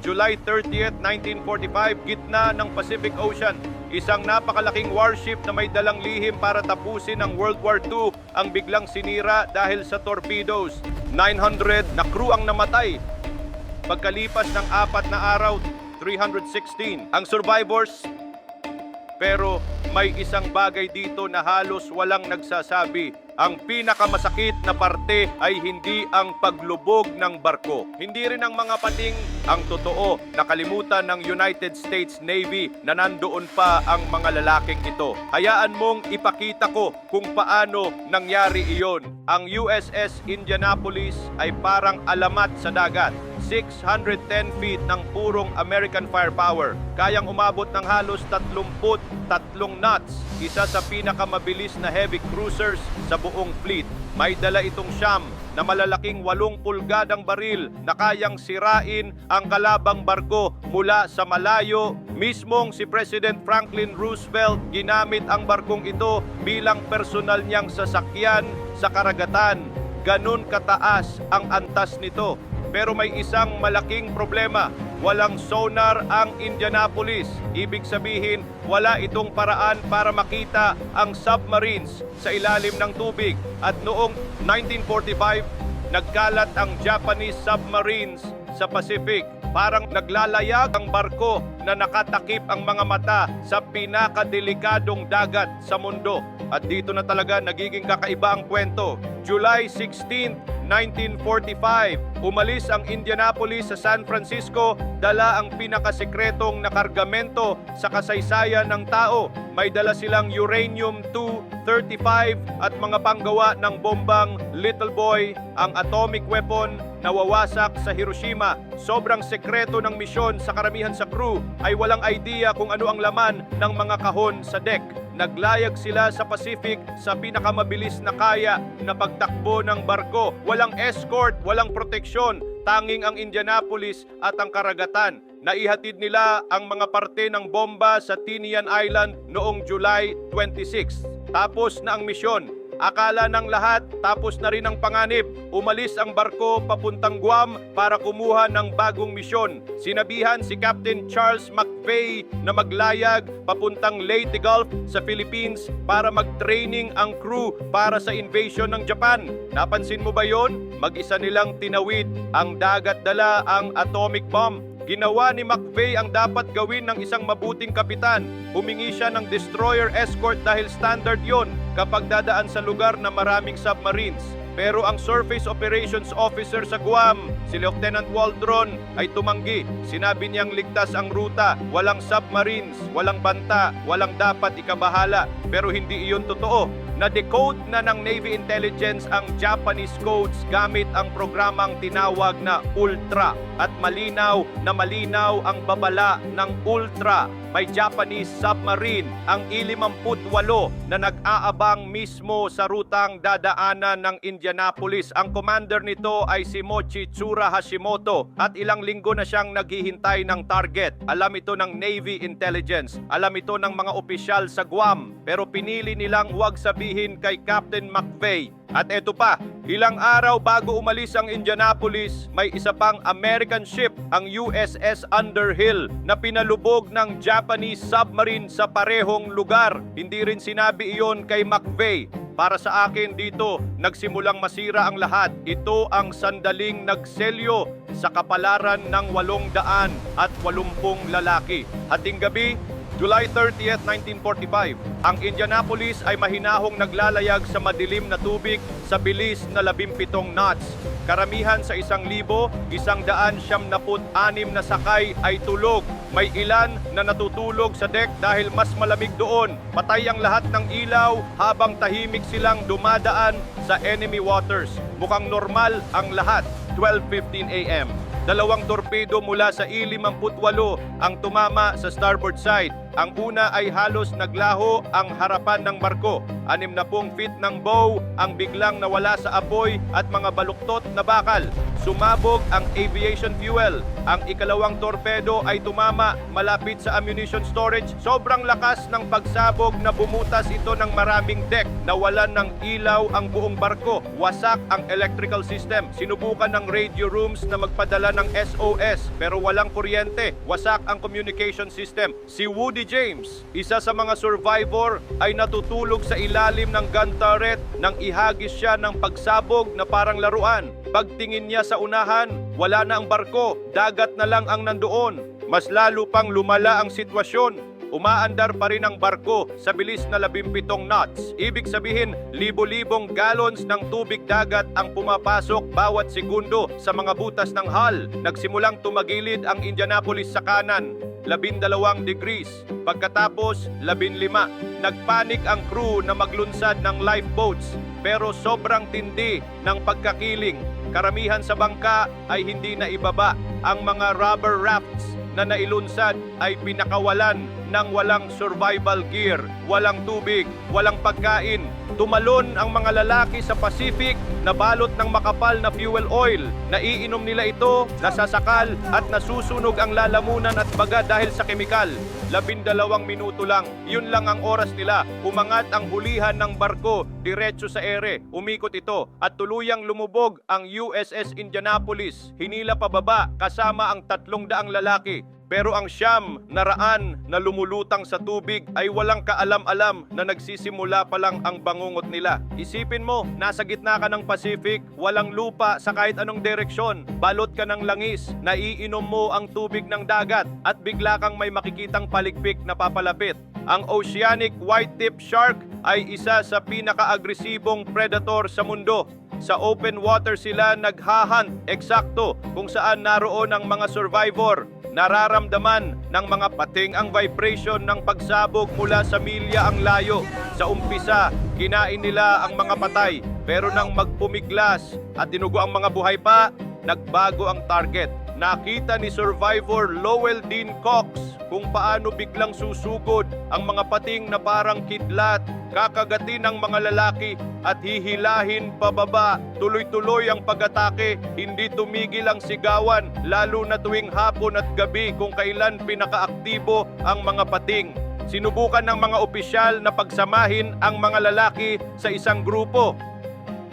July 30th, 1945, gitna ng Pacific Ocean. Isang napakalaking warship na may dalang lihim para tapusin ang World War II ang biglang sinira dahil sa torpedoes. 900 na crew ang namatay. Pagkalipas ng 4 na araw, 316 ang survivors. Pero may isang bagay dito na halos walang nagsasabi. Ang pinakamasakit na parte ay hindi ang paglubog ng barko. Hindi rin ang mga pating ang totoo. Nakalimutan ng United States Navy na nandoon pa ang mga lalaking ito. Hayaan mong ipakita ko kung paano nangyari iyon. Ang USS Indianapolis ay parang alamat sa dagat. 610 feet ng purong American firepower. Kayang umabot ng halos 33 knots. Isa sa pinakamabilis na heavy cruisers sa buong fleet. May dala itong Siyam na malalaking 8 pulgadang baril na kayang sirain ang kalabang barko mula sa malayo. Mismong si President Franklin Roosevelt ginamit ang barkong ito bilang personal niyang sasakyan sa karagatan. Ganun kataas ang antas nito. Pero may isang malaking problema. Walang sonar ang Indianapolis. Ibig sabihin, wala itong paraan para makita ang submarines sa ilalim ng tubig. At noong 1945, nagkalat ang Japanese submarines sa Pacific. Parang naglalayag ang barko na nakatakip ang mga mata sa pinakadelikadong dagat sa mundo. At dito na talaga nagiging kakaiba ang kwento. July 16, 1945, umalis ang Indianapolis sa San Francisco, dala ang pinakasekretong na kargamento sa kasaysayan ng tao. May dala silang uranium-235 at mga panggawa ng bombang Little Boy, ang atomic weapon na wawasak sa Hiroshima. Sobrang sekreto ng misyon sa karamihan sa crew ay walang idea kung ano ang laman ng mga kahon sa deck. Naglayag sila sa Pacific sa pinakamabilis na kaya na pagtakbo ng barko. Walang escort, walang proteksyon, tanging ang Indianapolis at ang karagatan. Naihatid nila ang mga parte ng bomba sa Tinian Island noong July 26. Tapos na ang misyon. Akala ng lahat, tapos na rin ang panganib. Umalis ang barko papuntang Guam para kumuha ng bagong misyon. Sinabihan si Captain Charles McVeigh na maglayag papuntang Leyte Gulf sa Philippines para mag-training ang crew para sa invasion ng Japan. Napansin mo ba yon? Mag-isa nilang tinawid ang dagat, dala ang atomic bomb. Ginawa ni McVeigh ang dapat gawin ng isang mabuting kapitan. Humingi siya ng destroyer escort dahil standard yon kapag dadaan sa lugar na maraming submarines. Pero ang Surface Operations Officer sa Guam, si Lieutenant Waldron, ay tumanggi. Sinabi niyang ligtas ang ruta, walang submarines, walang banta, walang dapat ikabahala. Pero hindi iyon totoo. Na-decode na ng Navy Intelligence ang Japanese codes gamit ang programang tinawag na Ultra. At malinaw ang babala ng Ultra. May Japanese submarine, ang I-58 na nag-aabang mismo sa rutang dadaanan ng Indianapolis. Ang commander nito ay si Mochitsura Hashimoto at ilang linggo na siyang naghihintay ng target. Alam ito ng Navy Intelligence, alam ito ng mga opisyal sa Guam, pero pinili nilang huwag sabihin kay Captain McVeigh. At eto pa, ilang araw bago umalis ang Indianapolis, may isa pang American ship, ang USS Underhill, na pinalubog ng Japanese submarine sa parehong lugar. Hindi rin sinabi iyon kay McVeigh. Para sa akin dito, nagsimulang masira ang lahat. Ito ang sandaling nagselyo sa kapalaran ng 880 lalaki. Hating gabi, July 30th, 1945, ang Indianapolis ay mahinahong naglalayag sa madilim na tubig sa bilis na 17 knots. Karamihan sa 1,176 na sakay ay tulog. May ilan na natutulog sa deck dahil mas malamig doon. Patay ang lahat ng ilaw habang tahimik silang dumadaan sa enemy waters. Mukhang normal ang lahat. 12:15 a.m. 2 torpedo mula sa I-58 ang tumama sa starboard side. Ang una ay halos naglaho ang harapan ng barko. 60 feet ng bow ang biglang nawala sa apoy at mga baluktot na bakal. Sumabog ang aviation fuel. Ang ikalawang torpedo ay tumama malapit sa ammunition storage. Sobrang lakas ng pagsabog na bumutas ito ng maraming deck. Nawalan ng ilaw ang buong barko. Wasak ang electrical system. Sinubukan ng radio rooms na magpadala ng SOS pero walang kuryente. Wasak ang communication system. Si Woody James, isa sa mga survivor, ay natutulog sa ilalim ng gun turret nang ihagis siya ng pagsabog na parang laruan. Pagtingin niya sa unahan, wala na ang barko, dagat na lang ang nandoon. Mas lalo pang lumala ang sitwasyon. Umaandar pa rin ang barko sa bilis na 17 knots. Ibig sabihin, libo-libong gallons ng tubig dagat ang pumapasok bawat segundo sa mga butas ng hull. Nagsimulang tumagilid ang Indianapolis sa kanan, 12 degrees. Pagkatapos, 15. Nagpanik ang crew na maglunsad ng lifeboats pero sobrang tindi ng pagkakiling. Karamihan sa bangka ay hindi na ibaba. Ang mga rubber rafts na nailunsad ay pinakawalan ng walang survival gear, walang tubig, walang pagkain. Tumalon ang mga lalaki sa Pacific na balot ng makapal na fuel oil. Naiinom nila ito, nasasakal at nasusunog ang lalamunan at baga dahil sa kemikal. 12 minuto lang, yun lang ang oras nila. Umangat ang hulihan ng barko diretso sa ere. Umikot ito at tuluyang lumubog ang USS Indianapolis. Hinila pababa kasama ang 300 lalaki. Pero ang 900 na lumulutang sa tubig ay walang kaalam-alam na nagsisimula pa lang ang bangungot nila. Isipin mo, nasa gitna ka ng Pacific, walang lupa sa kahit anong direksyon, balot ka ng langis, naiinom mo ang tubig ng dagat at bigla kang may makikitang paligpik na papalapit. Ang oceanic white-tip shark ay isa sa pinaka-agresibong predator sa mundo. Sa open water sila naghahunt eksakto kung saan naroon ang mga survivor. Nararamdaman ng mga pating ang vibration ng pagsabog mula sa milya ang layo. Sa umpisa, kinain nila ang mga patay. Pero nang magpumiglas at dinugo ang mga buhay pa, nagbago ang target. Nakita ni survivor Lowell Dean Cox kung paano biglang susugod ang mga pating na parang kidlat, kakagatin ng mga lalaki at hihilahin pababa. Tuloy-tuloy ang pag-atake, hindi tumigil ang sigawan, lalo na tuwing hapon at gabi kung kailan pinakaaktibo ang mga pating. Sinubukan ng mga opisyal na pagsamahin ang mga lalaki sa isang grupo.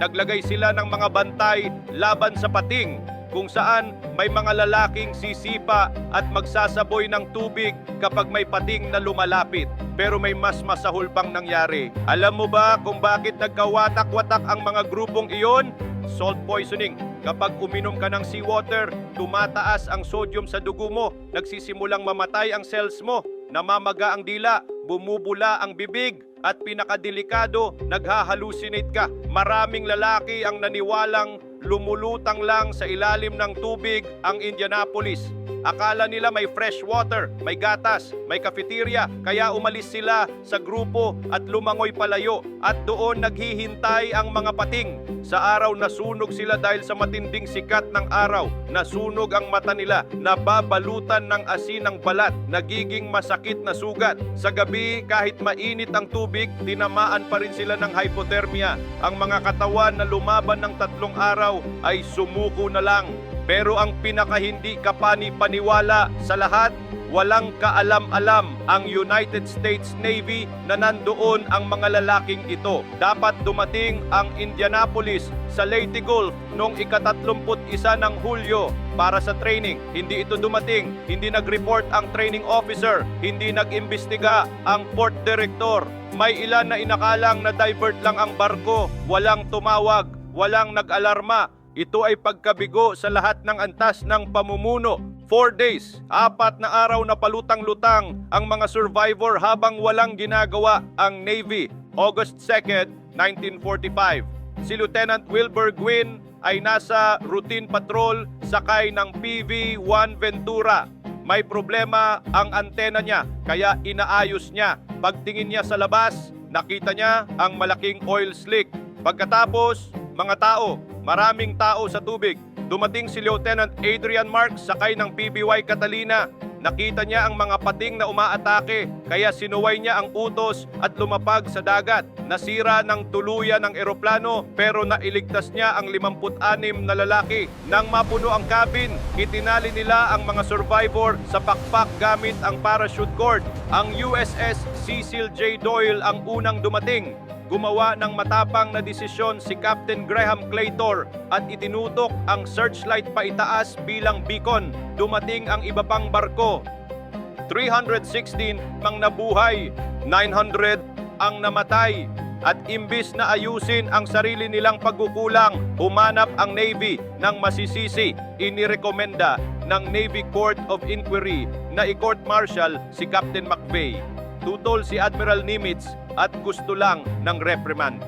Naglagay sila ng mga bantay laban sa pating, kung saan may mga lalaking sisipa at magsasaboy ng tubig kapag may pating na lumalapit. Pero may mas masahol pang nangyari. Alam mo ba kung bakit nagkawatak-watak ang mga grupong iyon? Salt poisoning. Kapag uminom ka ng seawater, tumataas ang sodium sa dugo mo, nagsisimulang mamatay ang cells mo, namamaga ang dila, bumubula ang bibig, at pinakadelikado, naghahalusinate ka. Maraming lalaki ang naniwalang lumulutang lang sa ilalim ng tubig ang Indianapolis. Akala nila may fresh water, may gatas, may cafeteria, kaya umalis sila sa grupo at lumangoy palayo at doon naghihintay ang mga pating. Sa araw nasunog sila dahil sa matinding sikat ng araw. Nasunog ang mata nila, nababalutan ng asin ng balat, nagiging masakit na sugat. Sa gabi, kahit mainit ang tubig, tinamaan pa rin sila ng hypothermia. Ang mga katawan na lumaban ng 3 araw ay sumuko na lang. Pero ang pinakahindi kapani-paniwala sa lahat, walang kaalam-alam ang United States Navy na nandoon ang mga lalaking ito. Dapat dumating ang Indianapolis sa Leyte Gulf noong ika-31 ng Hulyo para sa training. Hindi ito dumating, hindi nag-report ang training officer, hindi nag-imbestiga ang port director. May ilan na inakalang na divert lang ang barko, walang tumawag, walang nag-alarma. Ito ay pagkabigo sa lahat ng antas ng pamumuno. 4 days, 4 na araw na palutang-lutang ang mga survivor habang walang ginagawa ang Navy. August 2, 1945. Si Lieutenant Wilbur Gwin ay nasa routine patrol sakay ng PV-1 Ventura. May problema ang antena niya kaya inaayos niya. Pagtingin niya sa labas, nakita niya ang malaking oil slick. Pagkatapos, mga tao, maraming tao sa tubig. Dumating si Lieutenant Adrian Marks sakay ng PBY Catalina. Nakita niya ang mga pating na umaatake, kaya sinuway niya ang utos at lumapag sa dagat. Nasira ng tuluyan ang eroplano pero nailigtas niya ang 56 na lalaki. Nang mapuno ang cabin, itinali nila ang mga survivor sa pakpak gamit ang parachute cord. Ang USS Cecil J. Doyle ang unang dumating. Gumawa ng matapang na desisyon si Captain Graham Claytor at itinutok ang searchlight paitaas bilang beacon. Dumating ang iba pang barko. 316 ang nabuhay, 900 ang namatay. At imbis na ayusin ang sarili nilang pagkukulang, humanap ang Navy ng masisisi. Inirekomenda ng Navy Court of Inquiry na i-court martial si Captain McVeigh. Tutol si Admiral Nimitz at gusto lang ng reprimand.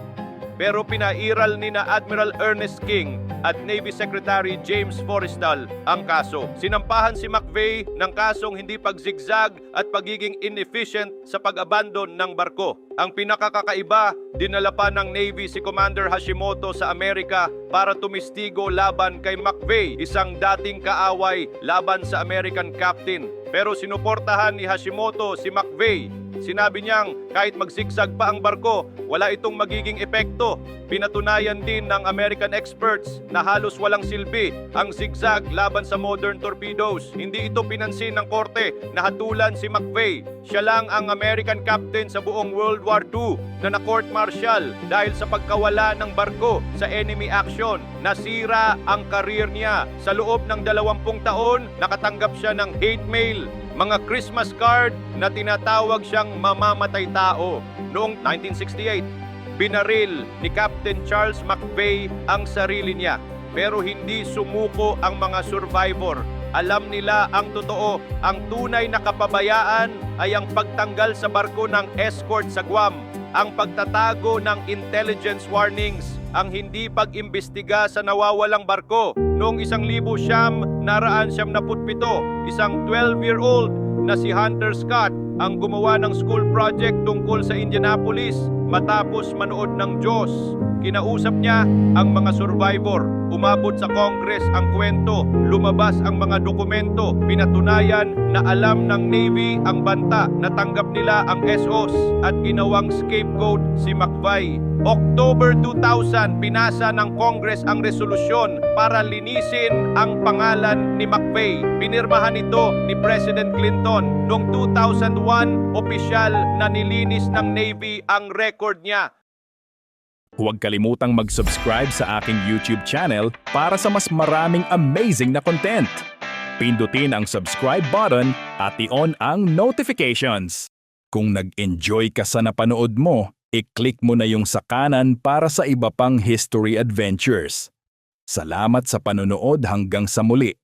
Pero pinairal ni na Admiral Ernest King at Navy Secretary James Forrestal ang kaso. Sinampahan si McVeigh ng kasong hindi pagzigzag at pagiging inefficient sa pag-abandon ng barko. Ang pinakakakaiba, dinala pa ng Navy si Commander Hashimoto sa Amerika para tumistigo laban kay McVeigh, isang dating kaaway laban sa American captain. Pero sinuportahan ni Hashimoto si McVeigh. Sinabi niyang kahit magsigsag pa ang barko, wala itong magiging epekto. Pinatunayan din ng American experts na halos walang silbi ang zigzag laban sa modern torpedoes. Hindi ito pinansin ng korte na hatulan si McVeigh. Siya lang ang American captain sa buong World War II na na-court martial dahil sa pagkawala ng barko sa enemy action. Nasira ang career niya. Sa loob ng 20 taon, nakatanggap siya ng hate mail, mga Christmas card na tinatawag siyang mamamatay tao. Noong 1968, binaril ni Captain Charles McVeigh ang sarili niya. Pero hindi sumuko ang mga survivor. Alam nila ang totoo. Ang tunay na kapabayaan ay ang pagtanggal sa barko ng escort sa Guam, ang pagtatago ng intelligence warnings, ang hindi pag-imbestiga sa nawawalang barko. Noong 1997, isang 12-year-old na si Hunter Scott ang gumawa ng school project tungkol sa Indianapolis matapos manood ng Diyos. Kinausap niya ang mga survivor. Umabot sa Congress ang kwento, lumabas ang mga dokumento, pinatunayan na alam ng Navy ang banta, natanggap nila ang SOS at ginawang scapegoat si McVeigh. October 2000, pinasa ng Congress ang resolusyon para linisin ang pangalan ni McVeigh. Pinirmahan ito ni President Clinton. Noong 2001, opisyal na nilinis ng Navy ang record niya. Huwag kalimutang mag-subscribe sa aking YouTube channel para sa mas maraming amazing na content. Pindutin ang subscribe button at i-on ang notifications. Kung nag-enjoy ka sa napanood mo, i-click mo na yung sa kanan para sa iba pang history adventures. Salamat sa panonood hanggang sa muli.